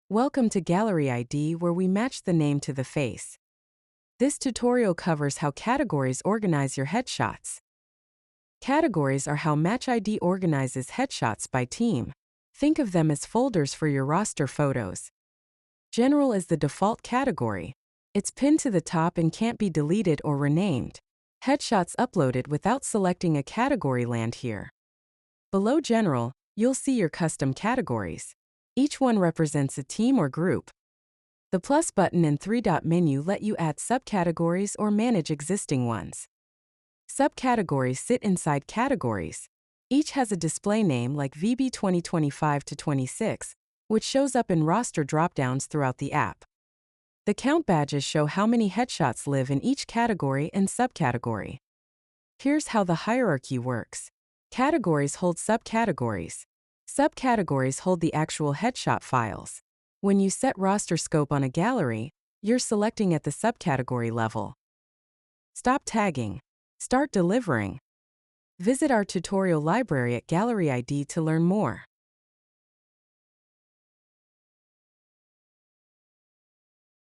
Welcome to GalleryID, where we match the name to the face. This tutorial covers how categories organize your headshots. Categories are how MatchID organizes headshots by team. Think of them as folders for your roster photos. General is the default category. It's pinned to the top and can't be deleted or renamed. Headshots uploaded without selecting a category land here. Below General, you'll see your custom categories. Each one represents a team or group. The plus button and three-dot menu let you add subcategories or manage existing ones. Subcategories sit inside categories. Each has a display name like VB 2025-26, which shows up in roster dropdowns throughout the app. The count badges show how many headshots live in each category and subcategory. Here's how the hierarchy works. Categories hold subcategories. Subcategories hold the actual headshot files. When you set roster scope on a gallery, you're selecting at the subcategory level. Stop tagging. Start delivering. Visit our tutorial library at GalleryID to learn more.